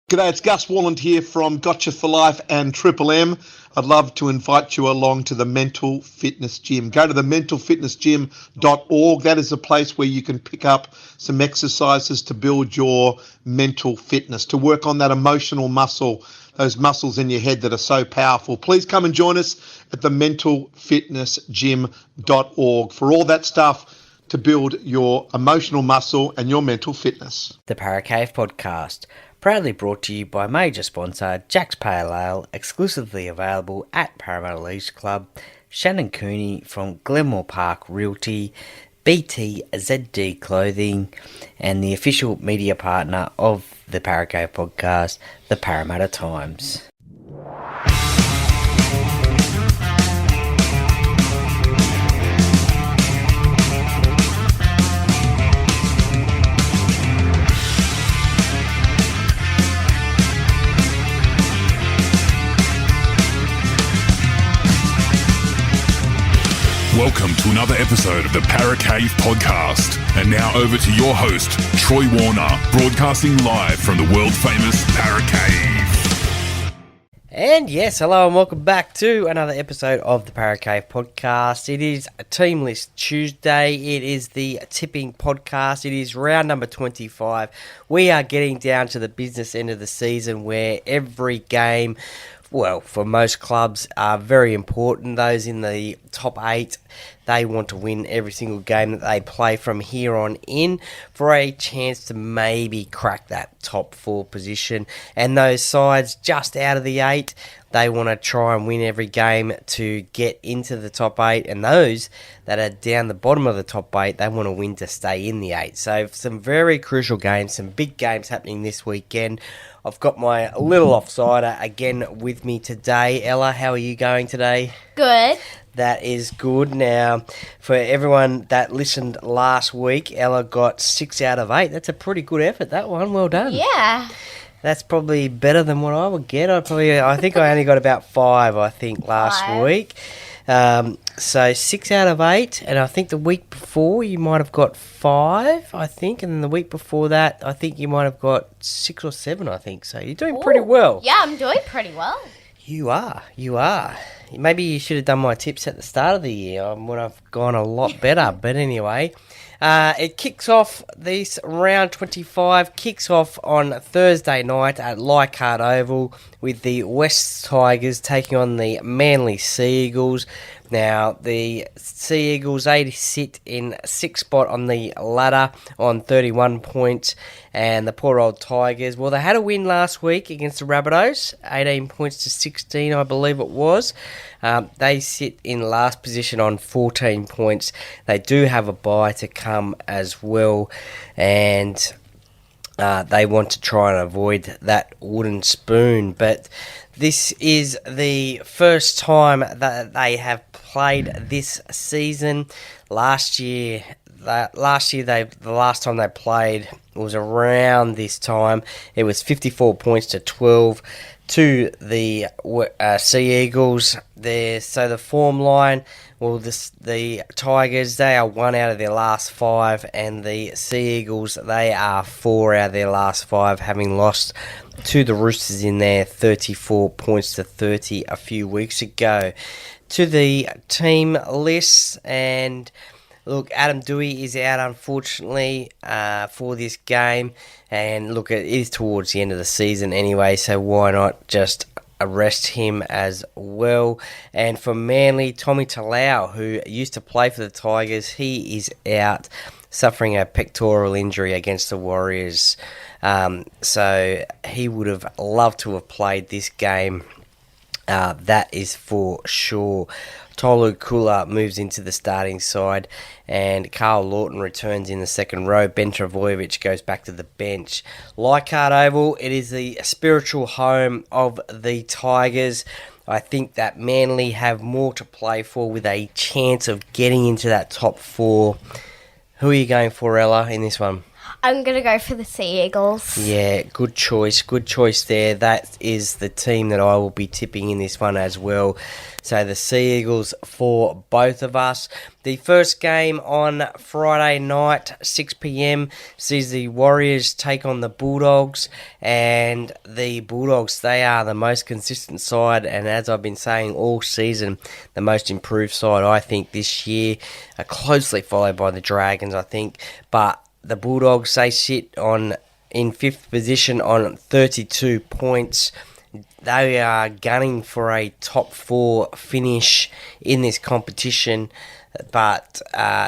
G'day, it's Gus Walland here from Gotcha for Life and Triple M. I'd love to invite you along to the Mental Fitness Gym. Go to the mentalfitnessgym.org. That is a place where you can pick up some exercises to build your mental fitness, to work on that emotional muscle, those muscles in your head that are so powerful. Please come and join us at the mentalfitnessgym.org for all that stuff to build your emotional muscle and your mental fitness. The Paracave Podcast, proudly brought to you by major sponsor Jack's Pale Ale, exclusively available at Parramatta Leisure Club, Shannon Cooney from Glenmore Park Realty, BTZD Clothing, and the official media partner of the Paracave Podcast, the Parramatta Times. Welcome to another episode of the Paracave Podcast. And now over to your host, Troy Warner, broadcasting live from the world-famous Paracave. And yes, hello and welcome back to another episode of the Paracave Podcast. It is a Team List Tuesday. It is the tipping podcast. It is round number 25. We are getting down to the business end of the season where every game, well, for most clubs, are very important. Those in the top 8, they want to win every single game that they play from here on in for a chance to maybe crack that top 4 position. And those sides just out of the 8, they want to try and win every game to get into the top 8. And those that are down the bottom of the top 8, they want to win to stay in the 8. So some very crucial games, some big games happening this weekend. I've got my little offsider again with me today. Ella, how are you going today? Good. That is good. Now, for everyone that listened last week, Ella got 6 out of 8. That's a pretty good effort, that one. Well done. Yeah. That's probably better than what I would get. I think I only got about 5, last week. So 6 out of 8, and I think the week before you might have got 5, and then the week before that, I think you might have got 6 or 7, So you're doing pretty well. Yeah, I'm doing pretty well. You are. Maybe you should have done my tips at the start of the year. I would have gone a lot better. But anyway, it kicks off, this round 25 kicks off on Thursday night at Leichhardt Oval with the West Tigers taking on the Manly Sea Eagles. Now, the Sea Eagles, they sit in 6th spot on the ladder on 31 points, and the poor old Tigers, well, they had a win last week against the Rabbitohs, 18 points to 16, I believe it was. They sit in last position on 14 points. They do have a bye to come as well, and they want to try and avoid that wooden spoon, but this is the first time that they have played this season. The last time they played was around this time. It was 54 points to 12 to the Sea Eagles there. So the form line, well, the Tigers, they are 1 out of their last 5, and the Sea Eagles, they are 4 out of their last 5, having lost to the Roosters in there 34 points to 30 a few weeks ago. To the team lists, and look, Adam Dewey is out, unfortunately, for this game. And look, it is towards the end of the season anyway, so why not just arrest him as well. And for Manly, Tommy Talau, who used to play for the Tigers, he is out, suffering a pectoral injury against the Warriors. So he would have loved to have played this game. That is for sure. Tolu Kula moves into the starting side, and Carl Lawton returns in the second row. Ben Travojevic goes back to the bench. Leichhardt Oval, it is the spiritual home of the Tigers. I think that Manly have more to play for with a chance of getting into that top 4. Who are you going for, Ella, in this one? I'm going to go for the Sea Eagles. Yeah, good choice there. That is the team that I will be tipping in this one as well. So the Sea Eagles for both of us. The first game on Friday night, 6 p.m, sees the Warriors take on the Bulldogs. And the Bulldogs, they are the most consistent side, and as I've been saying all season, the most improved side, I think, this year. Closely followed by the Dragons, I think. But the Bulldogs, they sit in 5th position on 32 points. They are gunning for a top 4 finish in this competition, but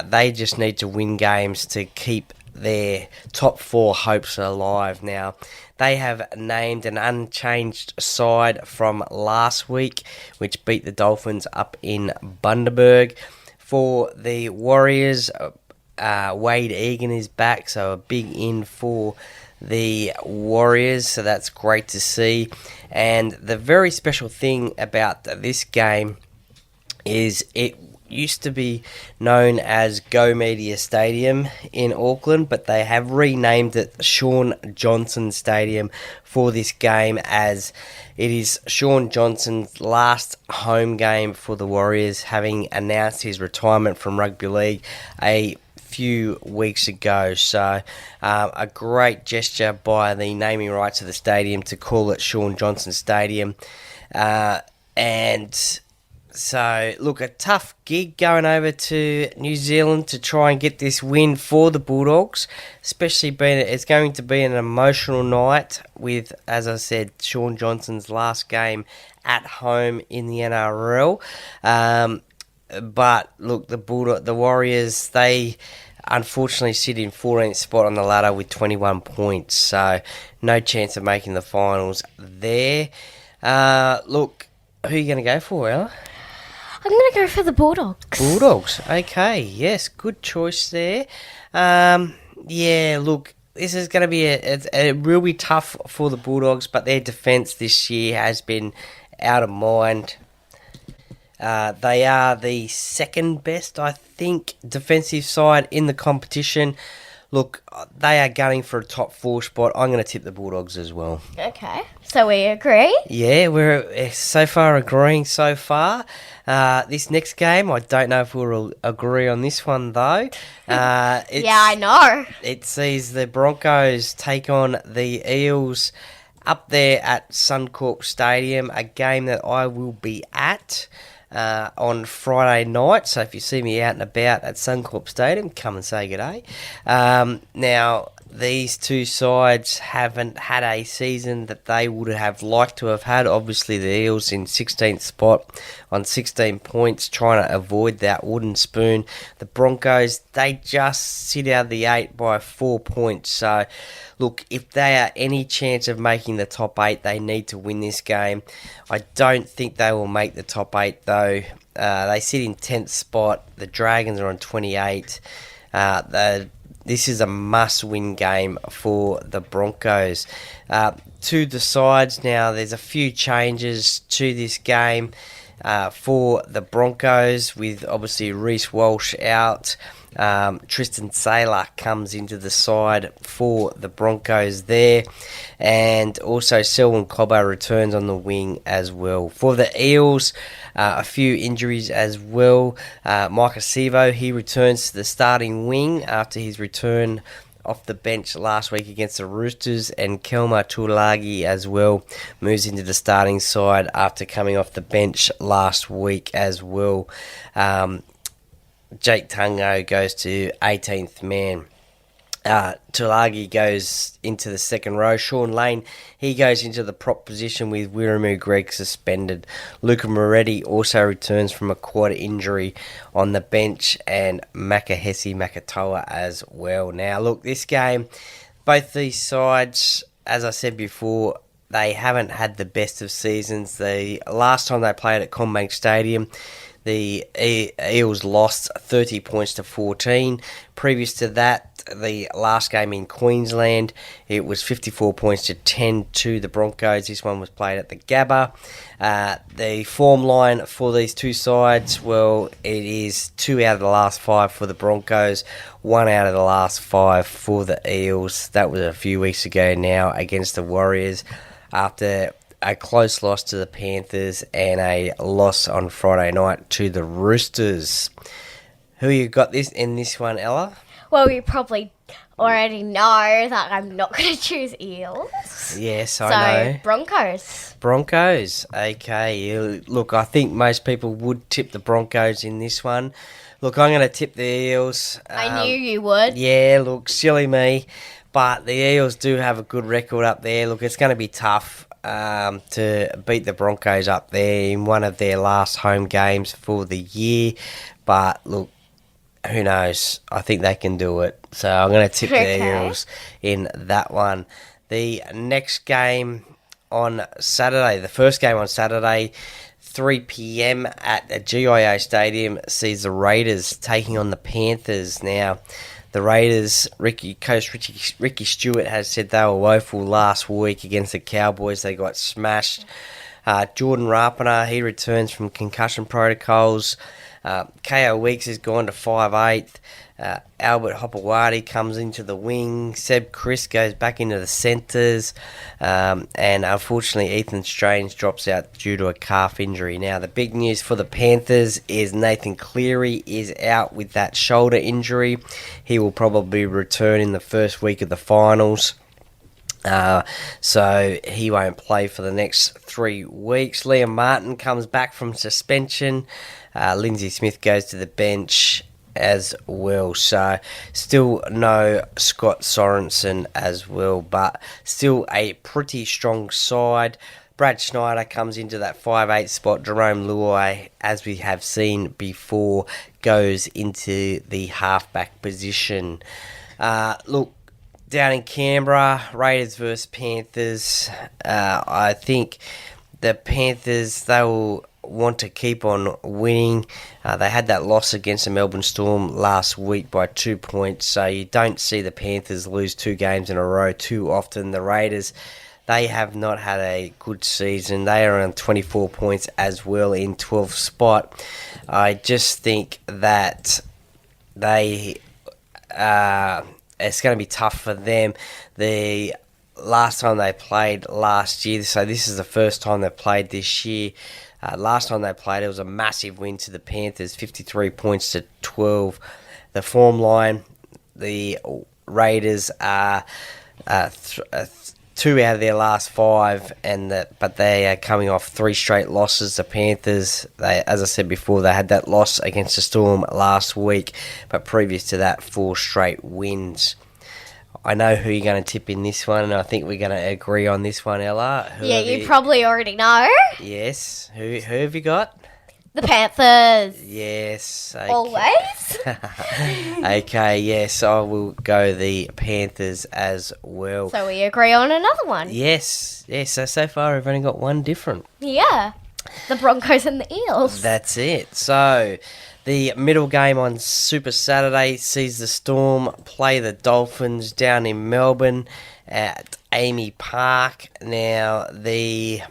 they just need to win games to keep their top 4 hopes alive. Now, they have named an unchanged side from last week, which beat the Dolphins up in Bundaberg. For the Warriors, Wade Egan is back, so a big in for the Warriors, so that's great to see. And the very special thing about this game is it used to be known as Go Media Stadium in Auckland, but they have renamed it Shaun Johnson Stadium for this game, as it is Shaun Johnson's last home game for the Warriors, having announced his retirement from rugby league a few weeks ago. So a great gesture by the naming rights of the stadium to call it Shaun Johnson Stadium. And so, look, a tough gig going over to New Zealand to try and get this win for the Bulldogs, especially being it's going to be an emotional night with, as I said, Shaun Johnson's last game at home in the NRL. But look, the Warriors, they unfortunately sit in 14th spot on the ladder with 21 points, so no chance of making the finals there. Look, who are you going to go for, Ella? I'm going to go for the Bulldogs. Bulldogs, okay, yes, good choice there. Yeah, look, this is going to be it will be tough for the Bulldogs, but their defence this year has been out of mind. They are the second best, I think, defensive side in the competition. Look, they are gunning for a top 4 spot. I'm going to tip the Bulldogs as well. Okay, so we agree? Yeah, we're so far agreeing so far. This next game, I don't know if we'll agree on this one, though. Yeah, I know. It sees the Broncos take on the Eels up there at Suncorp Stadium, a game that I will be at on Friday night. So if you see me out and about at Suncorp Stadium, come and say g'day. Now, these two sides haven't had a season that they would have liked to have had. Obviously, the Eels in 16th spot on 16 points, trying to avoid that wooden spoon. The Broncos, they just sit out of the 8 by 4 points. So, look, if they are any chance of making the top 8, they need to win this game. I don't think they will make the top 8, though. They sit in 10th spot. The Dragons are on 28. This is a must-win game for the Broncos. To the sides now, there's a few changes to this game for the Broncos, with obviously Reece Walsh out. Tristan Saylor comes into the side for the Broncos there, and also Selwyn Cobbo returns on the wing as well. For the Eels, a few injuries as well. Micah Sivo, he returns to the starting wing after his return off the bench last week against the Roosters, and Kelma Tuilagi as well moves into the starting side after coming off the bench last week as well. Jake Tungo goes to 18th man. Tulagi goes into the second row. Sean Lane, he goes into the prop position with Wiramu Greg suspended. Luca Moretti also returns from a quad injury on the bench, and Makahesi Makatoa as well. Now, look, this game, both these sides, as I said before, they haven't had the best of seasons. The last time they played at CommBank Stadium, The Eels lost 30 points to 14. Previous to that, the last game in Queensland, it was 54 points to 10 to the Broncos. This one was played at the Gabba. The form line for these two sides, well, it is 2 out of the last 5 for the Broncos, 1 out of the last 5 for the Eels. That was a few weeks ago now against the Warriors after a close loss to the Panthers and a loss on Friday night to the Roosters. Who you got in this one, Ella? Well, you probably already know that I'm not going to choose Eels. Yes, I know. Broncos. Okay. Look, I think most people would tip the Broncos in this one. Look, I'm going to tip the Eels. I knew you would. Yeah, look, silly me. But the Eels do have a good record up there. Look, it's going to be tough to beat the Broncos up there in one of their last home games for the year. But look, who knows? I think they can do it. So I'm going to tip the Eels in that one. The next game on Saturday, the first game on Saturday, 3 p.m. at the GIO Stadium, sees the Raiders taking on the Panthers. Now, the Raiders, Ricky Stewart has said they were woeful last week against the Cowboys. They got smashed. Jordan Rapana, he returns from concussion protocols. KO Weeks has gone to 5'8". Albert Hopewadi comes into the wing. Seb Chris goes back into the centres. And unfortunately, Ethan Strange drops out due to a calf injury. Now, the big news for the Panthers is Nathan Cleary is out with that shoulder injury. He will probably return in the first week of the finals. So he won't play for the next 3 weeks. Liam Martin comes back from suspension. Lindsay Smith goes to the bench as well. So still no Scott Sorensen as well, but still a pretty strong side. Brad Schneider comes into that 5'8" spot. Jerome Luai, as we have seen before, goes into the halfback position. Look, down in Canberra, Raiders versus Panthers. I think the Panthers, they will want to keep on winning. They had that loss against the Melbourne Storm last week by 2 points, so you don't see the Panthers lose 2 games in a row too often. The Raiders, they have not had a good season. They are on 24 points as well in 12th spot. I just think that it's going to be tough for them. The last time they played last year, so this is the first time they've played this year. Last time they played, it was a massive win to the Panthers, 53 points to 12. The form line, the Raiders are 2 out of their last 5, but they are coming off 3 straight losses. The Panthers, as I said before, they had that loss against the Storm last week, but previous to that, 4 straight wins. I know who you're going to tip in this one, and I think we're going to agree on this one, Ella. You probably already know. Yes. Who have you got? The Panthers. Yes. Okay. Always. Okay, yes, I will go the Panthers as well. So we agree on another one. Yes. So far we've only got one different. Yeah. The Broncos and the Eels. That's it. So the middle game on Super Saturday sees the Storm play the Dolphins down in Melbourne at Amy Park. Now, the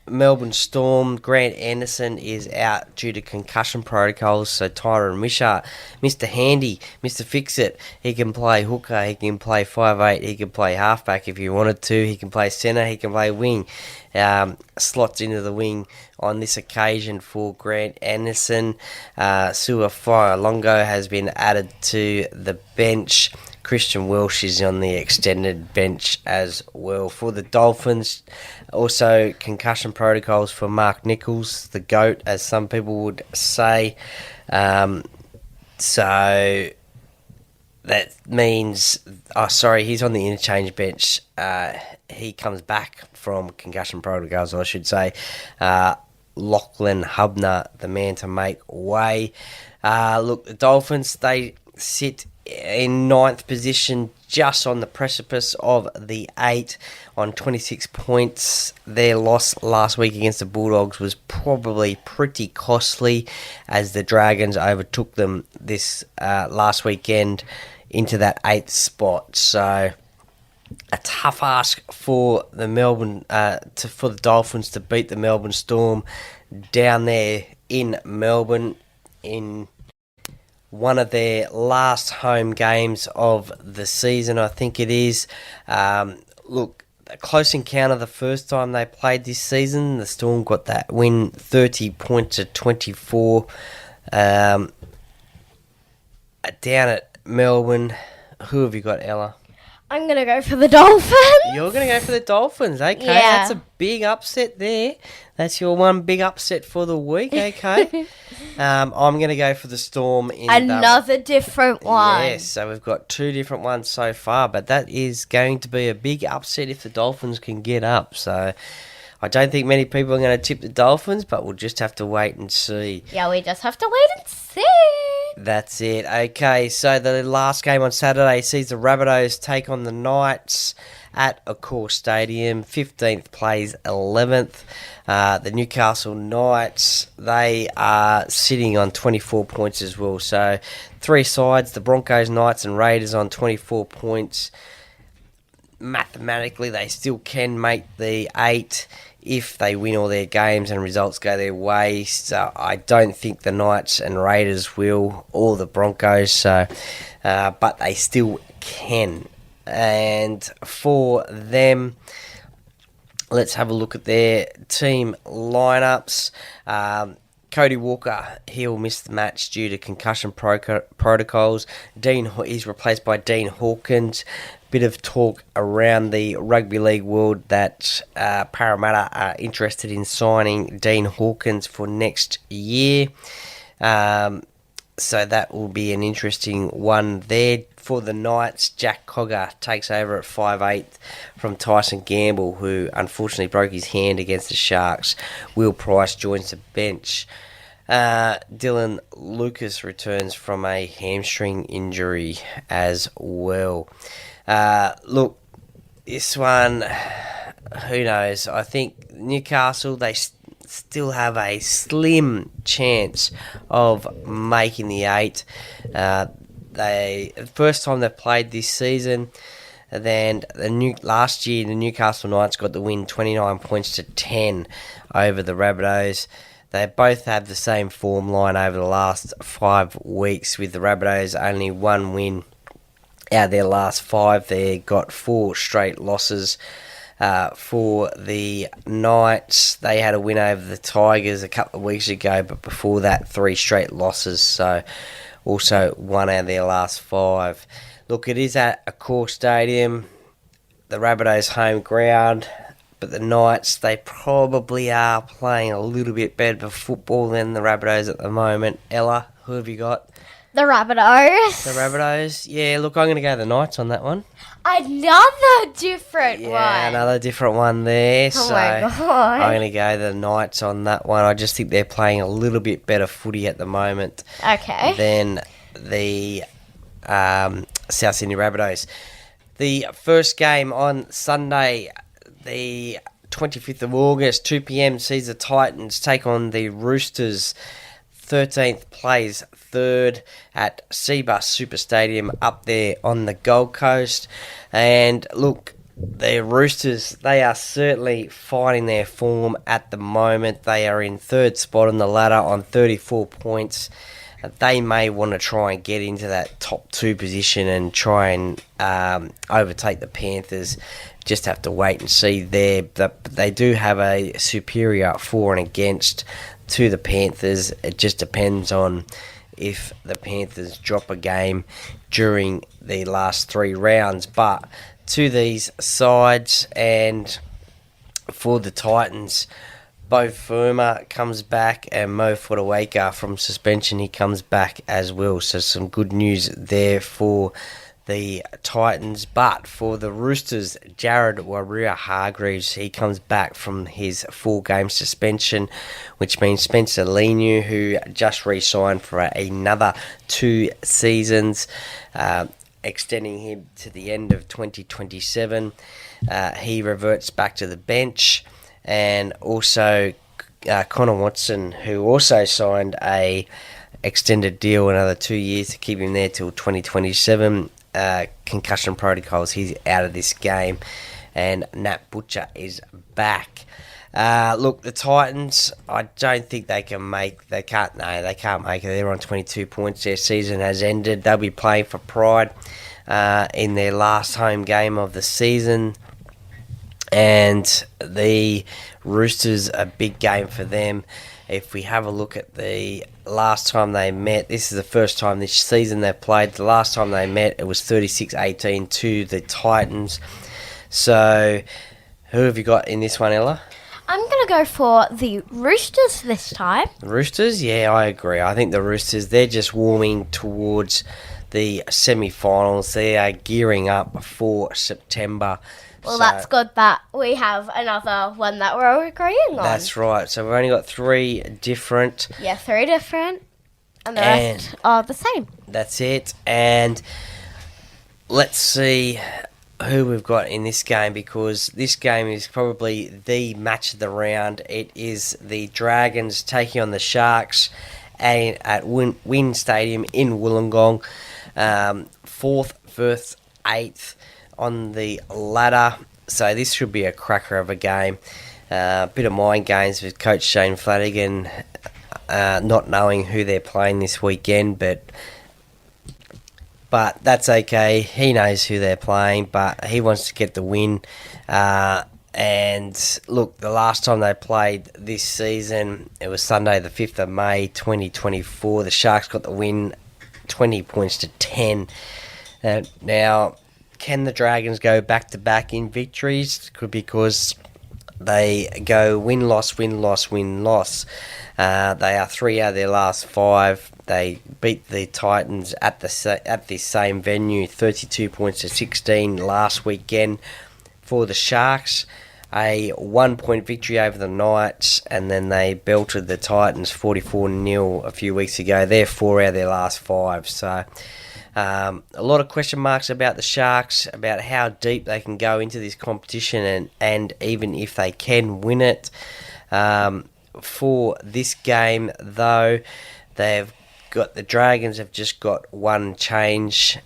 Melbourne Storm, Grant Anderson is out due to concussion protocols, so Tyron Wishart, Mr. Handy, Mr. Fix-It, he can play hooker, he can play 5'8", he can play halfback if he wanted to, he can play centre, he can play wing. Slots into the wing on this occasion for Grant Anderson. Sua Longo has been added to the bench. Christian Welsh is on the extended bench as well. For the Dolphins, also concussion protocols for Mark Nichols, the GOAT, as some people would say. So that means, he's on the interchange bench. He comes back from concussion protocols, I should say. Lachlan Hubner, the man to make way. Look, the Dolphins, they sit in 9th position just on the precipice of the 8 on 26 points. Their loss last week against the Bulldogs was probably pretty costly as the Dragons overtook them this last weekend into that 8th spot. So a tough ask for the for the Dolphins to beat the Melbourne Storm down there in Melbourne in one of their last home games of the season, I think it is. Look, a close encounter the first time they played this season. The Storm got that win 30 points to 24 down at Melbourne. Who have you got, Ella? I'm going to go for the Dolphins. You're going to go for the Dolphins, okay. Yeah. That's a big upset there. That's your one big upset for the week, okay. I'm going to go for the Storm. Another different one. Yes, so we've got 2 different ones so far, but that is going to be a big upset if the Dolphins can get up. So I don't think many people are going to tip the Dolphins, but we'll just have to wait and see. Yeah, we just have to wait and see. That's it. Okay, so the last game on Saturday sees the Rabbitohs take on the Knights at Accor Stadium. 15th plays 11th. The Newcastle Knights, they are sitting on 24 points as well. So 3 sides, the Broncos, Knights and Raiders on 24 points. Mathematically, they still can make the 8 if they win all their games and results go their way. So I don't think the Knights and Raiders will, or the Broncos. So, but they still can. And for them, let's have a look at their team lineups. Cody Walker, he'll miss the match due to concussion protocols. He's replaced by Dean Hawkins. Bit of talk around the rugby league world that Parramatta are interested in signing Dean Hawkins for next year. So that will be an interesting one there. For the Knights, Jack Cogger takes over at 5'8" from Tyson Gamble, who unfortunately broke his hand against the Sharks. Will Price joins the bench. Dylan Lucas returns from a hamstring injury as well. Look, this one, who knows? I think Newcastle, they still have a slim chance of making the 8. The first time they've played this season, and then last year the Newcastle Knights got the win 29 points to 10 over the Rabbitohs. They both have the same form line over the last 5 weeks, with the Rabbitohs only 1 win out of their last 5. They got 4 straight losses. For the Knights, they had a win over the Tigers a couple of weeks ago, but before that, 3 straight losses. So also 1 out of their last 5. Look, it is at Accor Stadium, the Rabbitohs' home ground, but the Knights, they probably are playing a little bit better football than the Rabbitohs at the moment. Ella, who have you got? The Rabbitohs. The Rabbitohs? Yeah, look, I'm going to go the Knights on that one. Another different one. Yeah, another different one there. Oh my God. I'm going to go the Knights on that one. I just think they're playing a little bit better footy at the moment than the South Sydney Rabbitohs. The first game on Sunday, the 25th of August, 2 p.m, sees the Titans take on the Roosters. 13th plays 3rd at Seabus Super Stadium up there on the Gold Coast. And look, the Roosters, they are certainly finding their form at the moment. They are in 3rd spot on the ladder on 34 points. They may want to try and get into that top 2 position and try and overtake the Panthers. Just have to wait and see there. But they do have a superior for and against to the Panthers. It just depends on if the Panthers drop a game during the last 3 rounds. But to these sides, and for the Titans, Bo Firma comes back and Mo Fotuaika from suspension, he comes back as well. So some good news there for the Titans. But for the Roosters, Jared Waerea-Hargreaves, he comes back from his 4-game suspension, which means Spencer Leniu, who just re-signed for another 2 seasons, extending him to the end of 2027. He reverts back to the bench. And also Connor Watson, who also signed a extended deal another 2 years to keep him there till 2027. Concussion protocols, he's out of this game. And Nat Butcher is back. Look, the Titans, I don't think they can't make it. They're on 22 points. Their season has ended. They'll be playing for pride in their last home game of the season. And the Roosters, a big game for them. If we have a look at the last time they met, this is the first time this season they've played. The last time they met, it was 36-18 to the Titans. So, who have you got in this one, Ella? I'm going to go for the Roosters this time. The Roosters? Yeah, I agree. I think the Roosters, they're just warming towards the semi-finals. They are gearing up for September. Well, that's good that we have another one that we're all agreeing on. That's right. So we've only got three different. Yeah, three different. And the rest are the same. That's it. And let's see who we've got in this game, because this game is probably the match of the round. It is the Dragons taking on the Sharks at Wynn Stadium in Wollongong. 4th, 1st, 8th on the ladder. So this should be a cracker of a game. Bit of mind games with Coach Shane Flanagan not knowing who they're playing this weekend, but that's okay. He knows who they're playing, but he wants to get the win. And look, the last time they played this season, it was Sunday the 5th of May 2024. The Sharks got the win 20 points to 10. Now, can the Dragons go back-to-back in victories? Because they go win-loss, win-loss, win-loss. They are 3 out of their last 5. They beat the Titans at this same venue, 32 points to 16 last weekend. For the Sharks, a 1-point victory over the Knights, and then they belted the Titans 44-0 a few weeks ago. They're 4 out of their last 5. So a lot of question marks about the Sharks, about how deep they can go into this competition, and even if they can win it. For this game, though, the Dragons have just got one change.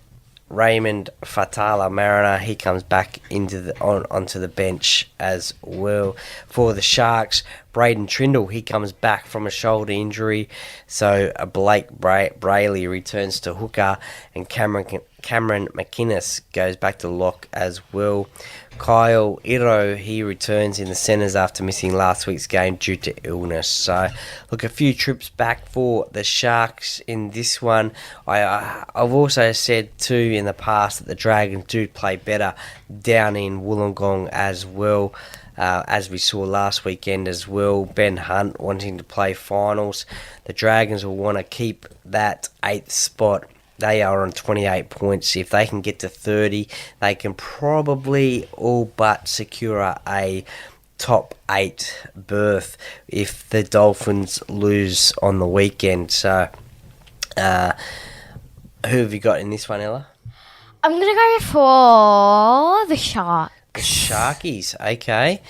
Raymond Fatala Mariner, he comes back onto the bench as well. For the Sharks, Braden Trindle, he comes back from a shoulder injury. So Blake Brayley returns to hooker, and Cameron McInnes goes back to lock as well. Kyle Iro, he returns in the centres after missing last week's game due to illness. So, look, a few trips back for the Sharks in this one. I've also said too in the past that the Dragons do play better down in Wollongong as well, as we saw last weekend as well. Ben Hunt wanting to play finals. The Dragons will want to keep that 8th spot. They are on 28 points. If they can get to 30, they can probably all but secure a top 8 berth if the Dolphins lose on the weekend. So, who have you got in this one, Ella? I'm going to go for the Sharks. The Sharkies, okay.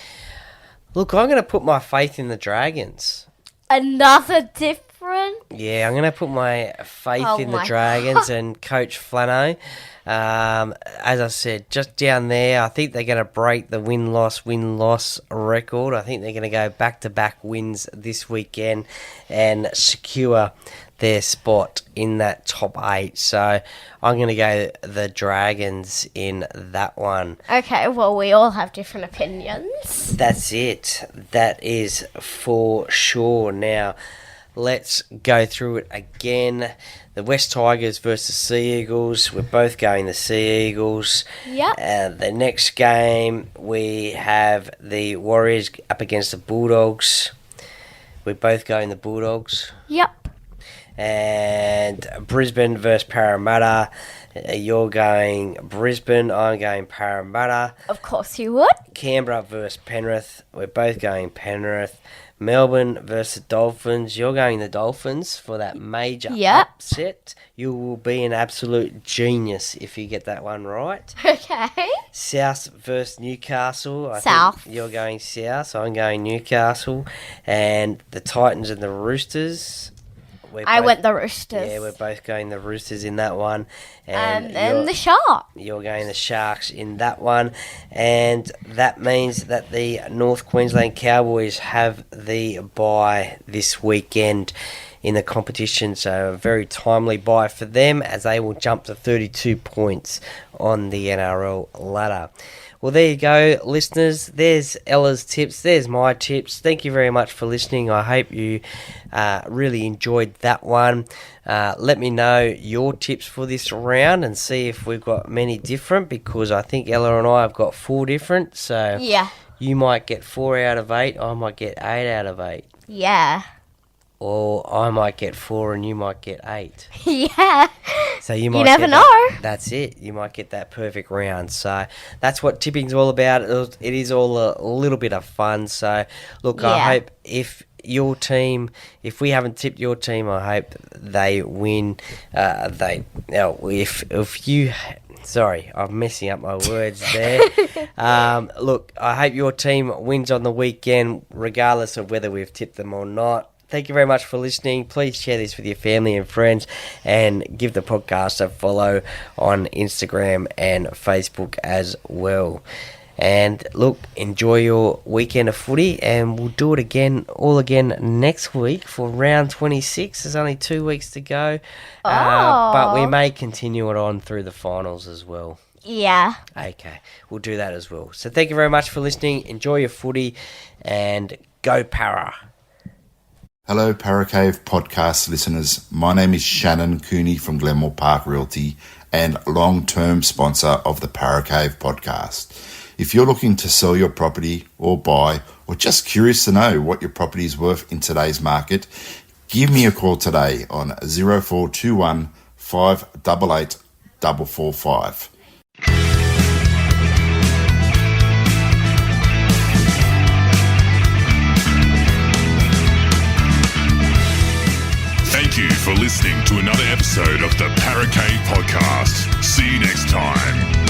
Look, I'm going to put my faith in the Dragons. Another different? Yeah, I'm going to put my faith in the Dragons and Coach Flano. As I said, just down there, I think they're going to break the win-loss record. I think they're going to go back-to-back wins this weekend and secure their spot in that top 8. So I'm going to go the Dragons in that one. Okay, well, we all have different opinions. That's it. That is for sure. Now, let's go through it again. The West Tigers versus Sea Eagles. We're both going the Sea Eagles. Yep. The next game, we have the Warriors up against the Bulldogs. We're both going the Bulldogs. Yep. And Brisbane versus Parramatta. You're going Brisbane. I'm going Parramatta. Of course you would. Canberra versus Penrith. We're both going Penrith. Melbourne versus Dolphins. You're going the Dolphins for that major upset. You will be an absolute genius if you get that one right. Okay. South versus Newcastle. I South. think you're going South. I'm going Newcastle. And the Titans and the Roosters. I went the Roosters. Yeah, we're both going the Roosters in that one. And the Sharks. You're going the Sharks in that one. And that means that the North Queensland Cowboys have the bye this weekend in the competition. So a very timely bye for them as they will jump to 32 points on the NRL ladder. Well, there you go, listeners. There's Ella's tips. There's my tips. Thank you very much for listening. I hope you really enjoyed that one. Let me know your tips for this round and see if we've got many different, because I think Ella and I have got 4 different. So yeah, you might get 4 out of 8. I might get 8 out of 8. Yeah. Or I might get 4 and you might get 8. Yeah. So you might never know. That's it. You might get that perfect round. So that's what tipping's all about. It is all a little bit of fun. So look, I hope if we haven't tipped your team, I hope they win. Sorry, I'm messing up my words there. Look, I hope your team wins on the weekend, regardless of whether we've tipped them or not. Thank you very much for listening. Please share this with your family and friends and give the podcast a follow on Instagram and Facebook as well. And look, enjoy your weekend of footy, and we'll do it all again next week for round 26. There's only 2 weeks to go, but we may continue it on through the finals as well. Yeah. Okay, we'll do that as well. So thank you very much for listening. Enjoy your footy, and go Para. Hello, Paracave podcast listeners. My name is Shannon Cooney from Glenmore Park Realty and long-term sponsor of the Paracave podcast. If you're looking to sell your property or buy, or just curious to know what your property is worth in today's market, give me a call today on 0421 588 445. Thank you for listening to another episode of the Paracave Podcast. See you next time.